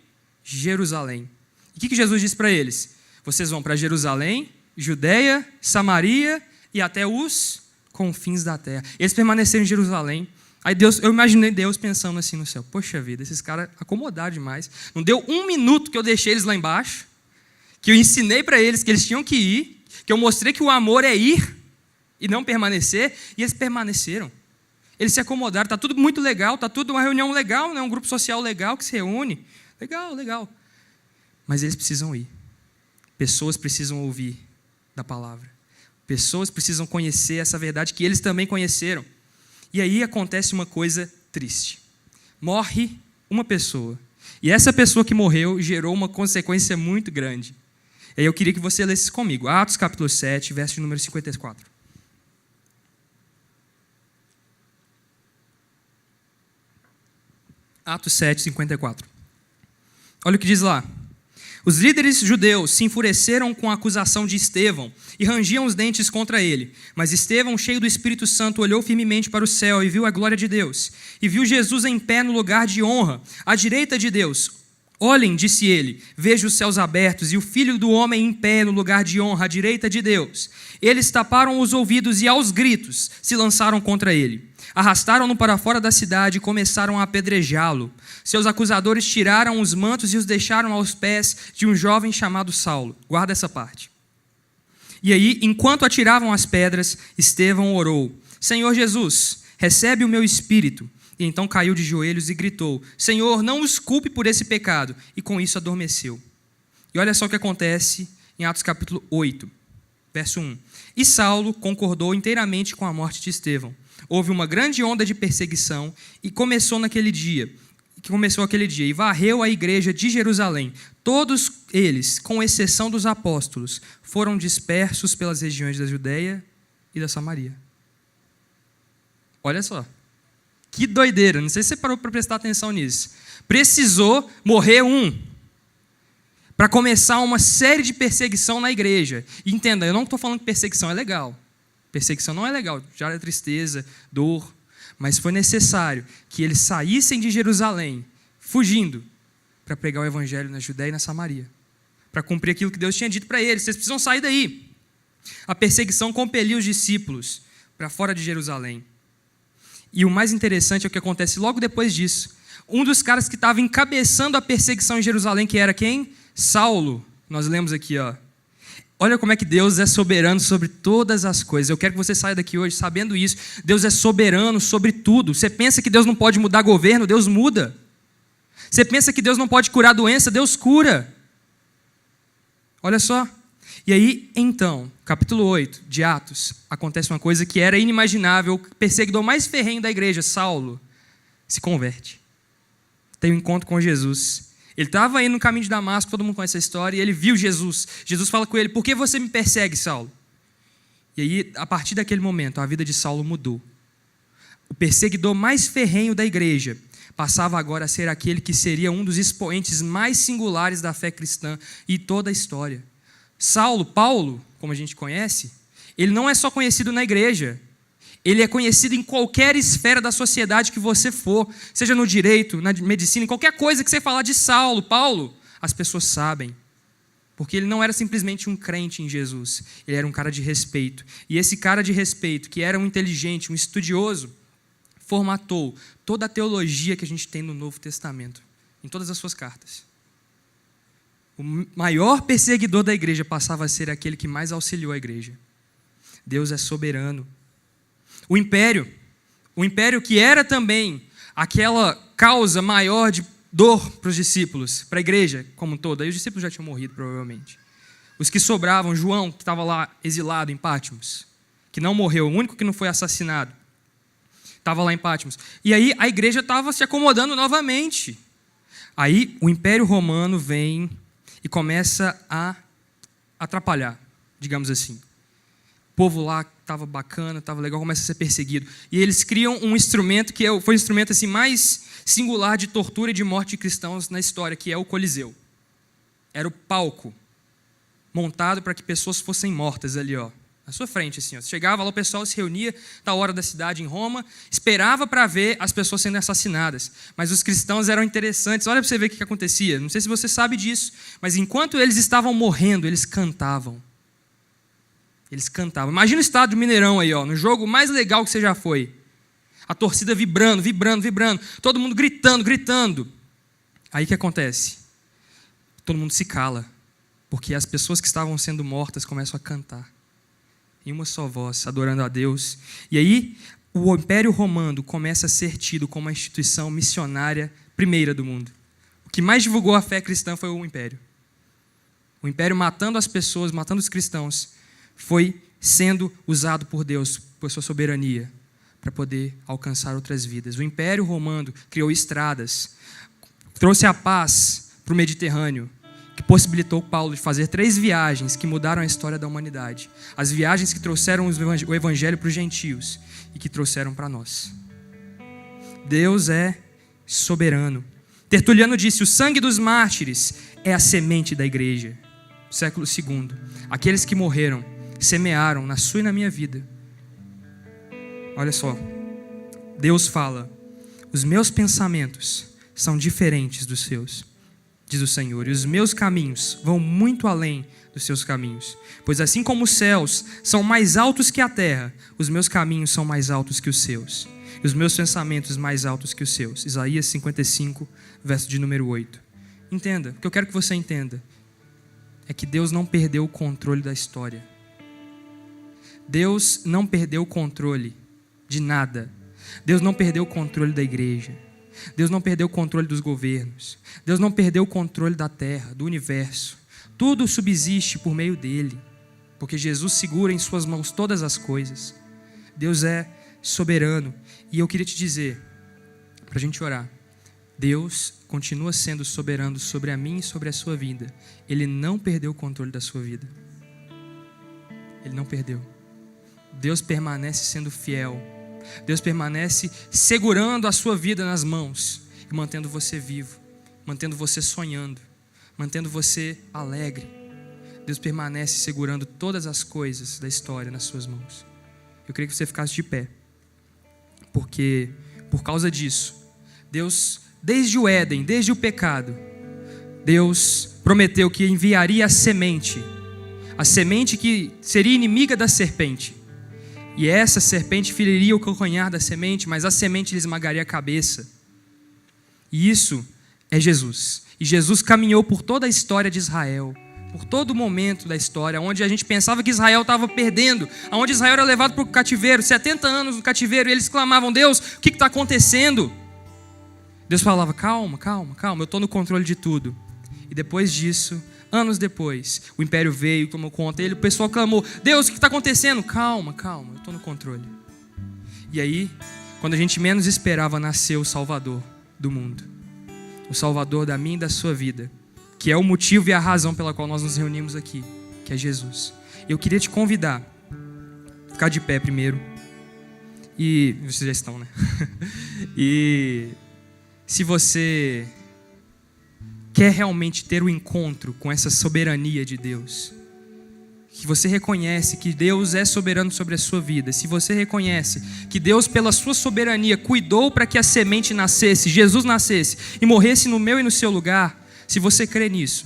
Jerusalém. E o que Jesus disse para eles? Vocês vão para Jerusalém, Judeia, Samaria e até os confins da terra. Eles permaneceram em Jerusalém. Aí eu imaginei Deus pensando assim no céu. Poxa vida, esses caras acomodaram demais. Não deu um minuto que eu deixei eles lá embaixo, que eu ensinei para eles que eles tinham que ir, que eu mostrei que o amor é ir e não permanecer, e eles permaneceram. Eles se acomodaram, está tudo muito legal, está tudo uma reunião legal, né? Um grupo social legal que se reúne. Legal, legal. Mas eles precisam ir. Pessoas precisam ouvir da palavra. Pessoas precisam conhecer essa verdade que eles também conheceram. E aí acontece uma coisa triste. Morre uma pessoa. E essa pessoa que morreu gerou uma consequência muito grande. E aí eu queria que você lesse comigo. Atos capítulo 7, verso número 54. Atos 7, 54. Olha o que diz lá. Os líderes judeus se enfureceram com a acusação de Estevão e rangiam os dentes contra ele. Mas Estevão, cheio do Espírito Santo, olhou firmemente para o céu e viu a glória de Deus. E viu Jesus em pé no lugar de honra, à direita de Deus. Olhem, disse ele, vejo os céus abertos e o Filho do Homem em pé no lugar de honra, à direita de Deus. Eles taparam os ouvidos e aos gritos se lançaram contra ele. Arrastaram-no para fora da cidade e começaram a apedrejá-lo. Seus acusadores tiraram os mantos e os deixaram aos pés de um jovem chamado Saulo. Guarda essa parte. E aí, enquanto atiravam as pedras, Estevão orou: Senhor Jesus, recebe o meu espírito. E então caiu de joelhos e gritou: Senhor, não os culpe por esse pecado. E com isso adormeceu. E olha só o que acontece em Atos capítulo 8, verso 1. E Saulo concordou inteiramente com a morte de Estevão. Houve uma grande onda de perseguição e começou aquele dia e varreu a igreja de Jerusalém. Todos eles, com exceção dos apóstolos, foram dispersos pelas regiões da Judeia e da Samaria. Olha só. Que doideira, não sei se você parou para prestar atenção nisso. Precisou morrer para começar uma série de perseguição na igreja. E entenda, eu não estou falando que perseguição é legal. Perseguição não é legal, gera tristeza, dor. Mas foi necessário que eles saíssem de Jerusalém, fugindo, para pregar o evangelho na Judeia e na Samaria. Para cumprir aquilo que Deus tinha dito para eles. Vocês precisam sair daí. A perseguição compeliu os discípulos para fora de Jerusalém. E o mais interessante é o que acontece logo depois disso. Um dos caras que estava encabeçando a perseguição em Jerusalém, que era quem? Saulo. Nós lemos aqui, ó. Olha como é que Deus é soberano sobre todas as coisas. Eu quero que você saia daqui hoje sabendo isso. Deus é soberano sobre tudo. Você pensa que Deus não pode mudar governo? Deus muda. Você pensa que Deus não pode curar doença? Deus cura. Olha só. E aí, então, capítulo 8 de Atos, acontece uma coisa que era inimaginável. O perseguidor mais ferrenho da igreja, Saulo, se converte. Tem um encontro com Jesus. Ele estava indo no caminho de Damasco, todo mundo conhece essa história, e ele viu Jesus. Jesus fala com ele: por que você me persegue, Saulo? E aí, a partir daquele momento, a vida de Saulo mudou. O perseguidor mais ferrenho da igreja passava agora a ser aquele que seria um dos expoentes mais singulares da fé cristã e toda a história. Saulo, Paulo, como a gente conhece, ele não é só conhecido na igreja. Ele é conhecido em qualquer esfera da sociedade que você for, seja no direito, na medicina, em qualquer coisa que você falar de Saulo, Paulo, as pessoas sabem. Porque ele não era simplesmente um crente em Jesus, ele era um cara de respeito. E esse cara de respeito, que era um inteligente, um estudioso, formatou toda a teologia que a gente tem no Novo Testamento, em todas as suas cartas. O maior perseguidor da igreja passava a ser aquele que mais auxiliou a igreja. Deus é soberano. O império que era também aquela causa maior de dor para os discípulos, para a igreja como um todo. Aí os discípulos já tinham morrido, provavelmente. Os que sobravam, João, que estava lá exilado em Patmos, que não morreu, o único que não foi assassinado, estava lá em Patmos. E aí a igreja estava se acomodando novamente. Aí o Império Romano vem e começa a atrapalhar, digamos assim. O povo lá estava bacana, estava legal, começa a ser perseguido. E eles criam um instrumento que foi o instrumento assim, mais singular de tortura e de morte de cristãos na história, que é o Coliseu. Era o palco montado para que pessoas fossem mortas ali, ó, na sua frente. Assim, ó. Você chegava lá, o pessoal se reunia, tal hora da cidade em Roma, esperava para ver as pessoas sendo assassinadas. Mas os cristãos eram interessantes. Olha para você ver o que acontecia. Não sei se você sabe disso, mas enquanto eles estavam morrendo, eles cantavam. Eles cantavam. Imagina o estádio do Mineirão aí, ó, no jogo mais legal que você já foi. A torcida vibrando, vibrando, vibrando. Todo mundo gritando, gritando. Aí o que acontece? Todo mundo se cala. Porque as pessoas que estavam sendo mortas começam a cantar. Em uma só voz, adorando a Deus. E aí, o Império Romano começa a ser tido como a instituição missionária primeira do mundo. O que mais divulgou a fé cristã foi o Império. O Império matando as pessoas, matando os cristãos, foi sendo usado por Deus, por sua soberania, para poder alcançar outras vidas. O Império Romano criou estradas, trouxe a paz para o Mediterrâneo, que possibilitou Paulo de fazer 3 viagens que mudaram a história da humanidade. As viagens que trouxeram o evangelho para os gentios e que trouxeram para nós. Deus é soberano. Tertuliano disse: o sangue dos mártires é a semente da igreja. Século II. Aqueles que morreram semearam na sua e na minha vida. Olha só. Deus fala: os meus pensamentos são diferentes dos seus, diz o Senhor, e os meus caminhos vão muito além dos seus caminhos. Pois assim como os céus são mais altos que a terra, os meus caminhos são mais altos que os seus, e os meus pensamentos mais altos que os seus. Isaías 55, verso de número 8. Entenda, o que eu quero que você entenda é que Deus não perdeu o controle da história. Deus não perdeu o controle de nada. Deus não perdeu o controle da igreja. Deus não perdeu o controle dos governos. Deus não perdeu o controle da terra, do universo. Tudo subsiste por meio dele, porque Jesus segura em suas mãos todas as coisas. Deus é soberano. E eu queria te dizer, para a gente orar, Deus continua sendo soberano sobre a mim e sobre a sua vida. Ele não perdeu o controle da sua vida. Ele não perdeu. Deus permanece sendo fiel. Deus permanece segurando a sua vida nas mãos e mantendo você vivo, mantendo você sonhando, mantendo você alegre. Deus permanece segurando todas as coisas da história nas suas mãos. Eu queria que você ficasse de pé, porque por causa disso, Deus, desde o Éden, desde o pecado, Deus prometeu que enviaria a semente que seria inimiga da serpente. E essa serpente feriria o calcanhar da semente, mas a semente lhe esmagaria a cabeça. E isso é Jesus. E Jesus caminhou por toda a história de Israel, por todo o momento da história, onde a gente pensava que Israel estava perdendo, onde Israel era levado para o cativeiro, 70 anos no cativeiro, e eles clamavam: Deus, o que está acontecendo? Deus falava: calma, eu estou no controle de tudo. E depois disso, anos depois, o império veio, tomou conta, o pessoal clamou: Deus, o que está acontecendo? Calma, eu estou no controle. E aí, quando a gente menos esperava, nasceu o Salvador do mundo, o Salvador da minha e da sua vida, que é o motivo e a razão pela qual nós nos reunimos aqui, que é Jesus. Eu queria te convidar a ficar de pé primeiro, e vocês já estão, né? E se você quer realmente ter um encontro com essa soberania de Deus, que você reconhece que Deus é soberano sobre a sua vida, se você reconhece que Deus, pela sua soberania, cuidou para que a semente nascesse, Jesus nascesse e morresse no meu e no seu lugar, se você crê nisso,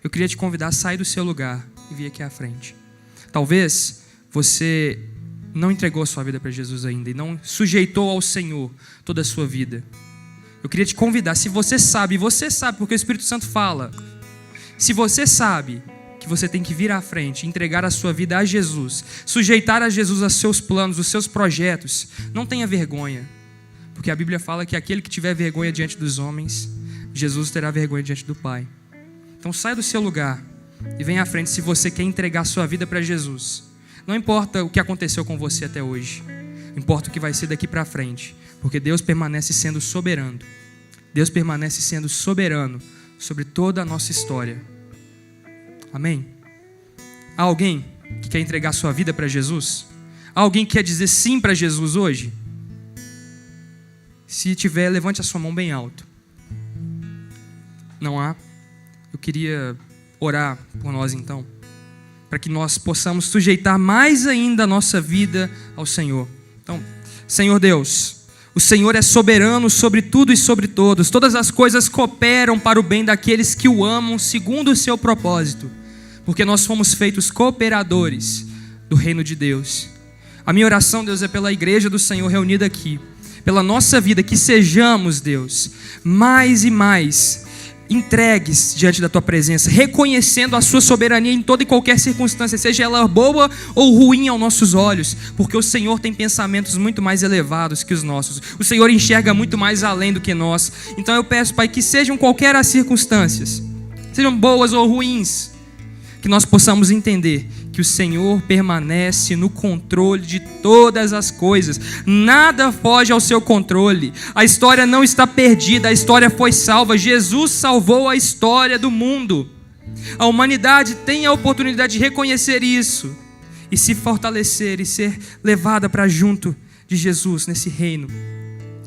eu queria te convidar a sair do seu lugar e vir aqui à frente. Talvez você não entregou a sua vida para Jesus ainda e não sujeitou ao Senhor toda a sua vida. Eu queria te convidar, se você sabe porque o Espírito Santo fala, se você sabe que você tem que vir à frente, entregar a sua vida a Jesus, sujeitar a Jesus aos seus planos, os seus projetos, não tenha vergonha, porque a Bíblia fala que aquele que tiver vergonha diante dos homens, Jesus terá vergonha diante do Pai. Então sai do seu lugar e vem à frente se você quer entregar a sua vida para Jesus. Não importa o que aconteceu com você até hoje, importa o que vai ser daqui para frente, porque Deus permanece sendo soberano. Deus permanece sendo soberano sobre toda a nossa história. Amém? Há alguém que quer entregar sua vida para Jesus? Há alguém que quer dizer sim para Jesus hoje? Se tiver, levante a sua mão bem alto. Não há? Eu queria orar por nós então, para que nós possamos sujeitar mais ainda a nossa vida ao Senhor. Então, Senhor Deus, o Senhor é soberano sobre tudo e sobre todos. Todas as coisas cooperam para o bem daqueles que o amam segundo o seu propósito, porque nós fomos feitos cooperadores do reino de Deus. A minha oração, Deus, é pela igreja do Senhor reunida aqui, pela nossa vida, que sejamos, Deus, mais e mais entregues diante da tua presença, reconhecendo a sua soberania em toda e qualquer circunstância, seja ela boa ou ruim aos nossos olhos, porque o Senhor tem pensamentos muito mais elevados que os nossos. O Senhor enxerga muito mais além do que nós. Então eu peço, Pai, que sejam qualquer as circunstâncias, sejam boas ou ruins, que nós possamos entender que o Senhor permanece no controle de todas as coisas. Nada foge ao seu controle. A história não está perdida, a história foi salva. Jesus salvou a história do mundo. A humanidade tem a oportunidade de reconhecer isso e se fortalecer e ser levada para junto de Jesus nesse reino.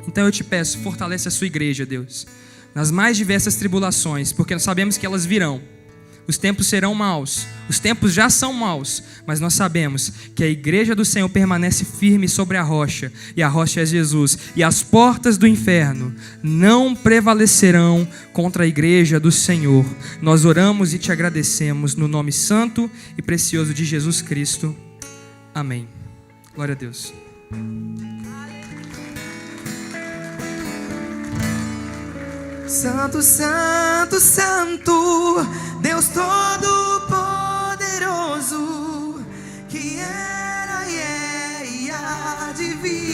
Então eu te peço, fortalece a sua igreja, Deus, nas mais diversas tribulações, porque nós sabemos que elas virão. Os tempos serão maus, os tempos já são maus, mas nós sabemos que a igreja do Senhor permanece firme sobre a rocha, e a rocha é Jesus, e as portas do inferno não prevalecerão contra a igreja do Senhor. Nós oramos e te agradecemos no nome santo e precioso de Jesus Cristo. Amém. Glória a Deus. Santo, Santo, Santo, Deus Todo-Poderoso, que era e é e há de vir.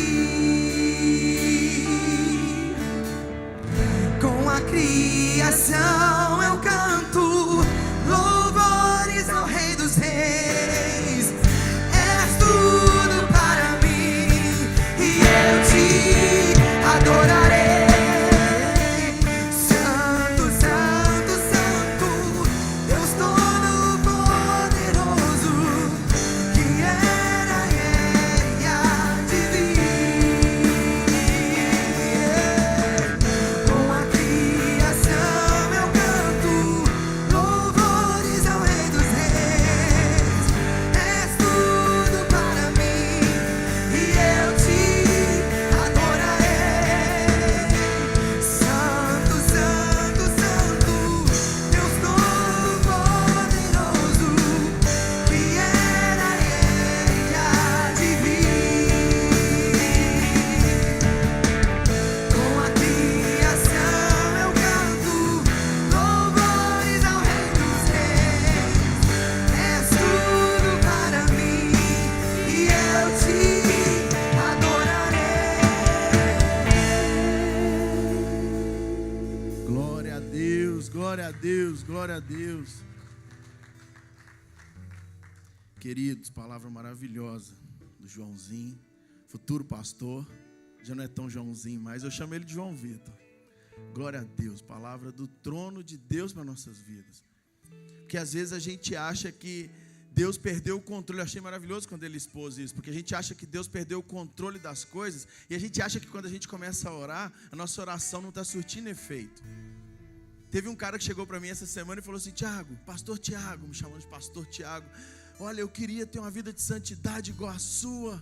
Com a criação eu canto louvores ao Rei dos Reis. És tudo para mim e eu te adorarei. Glória a Deus. Queridos, palavra maravilhosa do Joãozinho, futuro pastor. Já não é tão Joãozinho mais, eu chamo ele de João Vitor. Glória a Deus, palavra do trono de Deus para nossas vidas. Porque às vezes a gente acha que Deus perdeu o controle. Eu achei maravilhoso quando ele expôs isso, porque a gente acha que Deus perdeu o controle das coisas, e a gente acha que quando a gente começa a orar, a nossa oração não está surtindo efeito. Teve um cara que chegou para mim essa semana e falou assim: Tiago, pastor Tiago, me chamando de pastor Tiago, olha, eu queria ter uma vida de santidade igual a sua.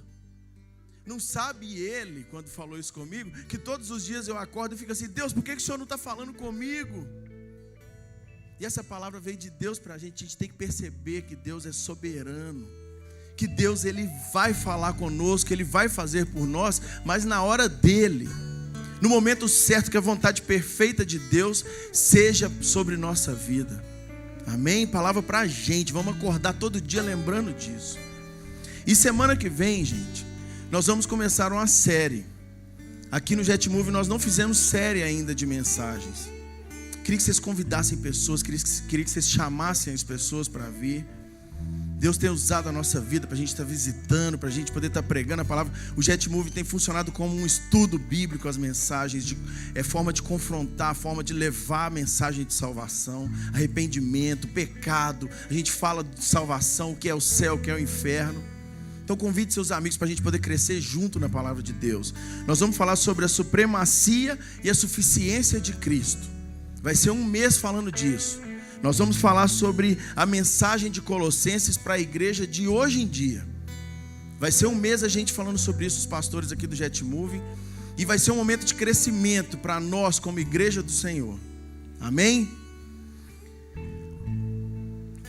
Não sabe ele, quando falou isso comigo, que todos os dias eu acordo e fico assim: Deus, por que o Senhor não está falando comigo? E essa palavra veio de Deus para a gente tem que perceber que Deus é soberano, que Deus ele vai falar conosco, Ele vai fazer por nós, mas na hora dele, no momento certo, que a vontade perfeita de Deus seja sobre nossa vida. Amém? Palavra para a gente, vamos acordar todo dia lembrando disso. E semana que vem, gente, nós vamos começar uma série. Aqui no JetMove nós não fizemos série ainda de mensagens. Queria que vocês convidassem pessoas, queria que vocês chamassem as pessoas para vir. Deus tem usado a nossa vida para a gente estar visitando, para a gente poder estar pregando a palavra. O JetMove tem funcionado como um estudo bíblico, as mensagens, forma de confrontar, forma de levar a mensagem de salvação, arrependimento, pecado. A gente fala de salvação, o que é o céu, o que é o inferno. Então convide seus amigos para a gente poder crescer junto na palavra de Deus. Nós vamos falar sobre a supremacia e a suficiência de Cristo. Vai ser um mês falando disso. Nós vamos falar sobre a mensagem de Colossenses para a igreja de hoje em dia. Vai ser um mês a gente falando sobre isso, os pastores aqui do JetMove. E vai ser um momento de crescimento para nós como igreja do Senhor. Amém?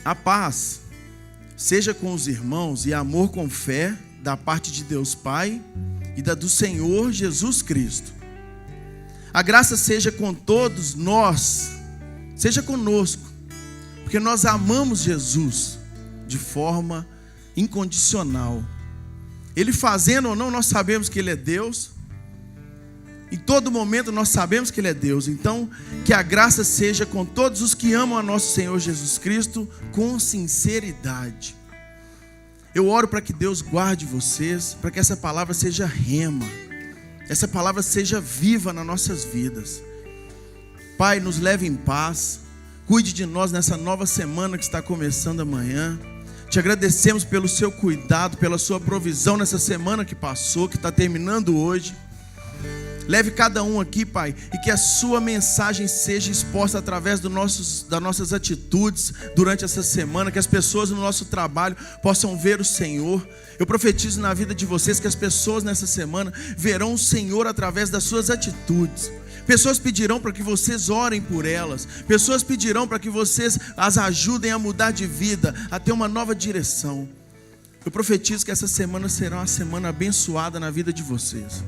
A paz seja com os irmãos e amor com fé da parte de Deus Pai e da do Senhor Jesus Cristo. A graça seja com todos nós, seja conosco, porque nós amamos Jesus de forma incondicional. Ele fazendo ou não, nós sabemos que Ele é Deus. Em todo momento nós sabemos que Ele é Deus. Então, que a graça seja com todos os que amam a nosso Senhor Jesus Cristo com sinceridade. Eu oro para que Deus guarde vocês, para que essa palavra seja rema, essa palavra seja viva nas nossas vidas. Pai, nos leve em paz. Cuide de nós nessa nova semana que está começando amanhã. Te agradecemos pelo seu cuidado, pela sua provisão nessa semana que passou, que está terminando hoje. Leve cada um aqui, Pai, e que a sua mensagem seja exposta através das nossas atitudes durante essa semana, que as pessoas no nosso trabalho possam ver o Senhor. Eu profetizo na vida de vocês que as pessoas nessa semana verão o Senhor através das suas atitudes. Pessoas pedirão para que vocês orem por elas. Pessoas pedirão para que vocês as ajudem a mudar de vida, a ter uma nova direção. Eu profetizo que essa semana será uma semana abençoada na vida de vocês.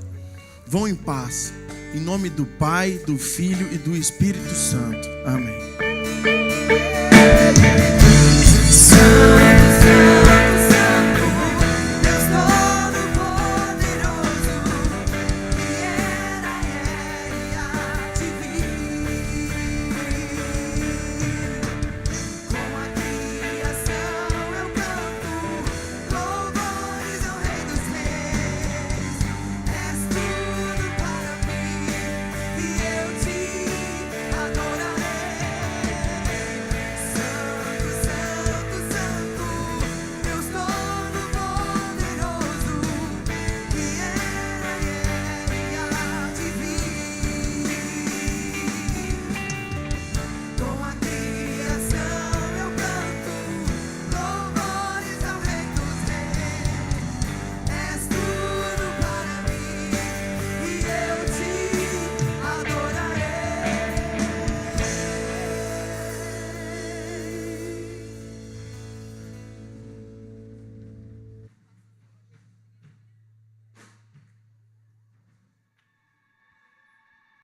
Vão em paz, em nome do Pai, do Filho e do Espírito Santo. Amém.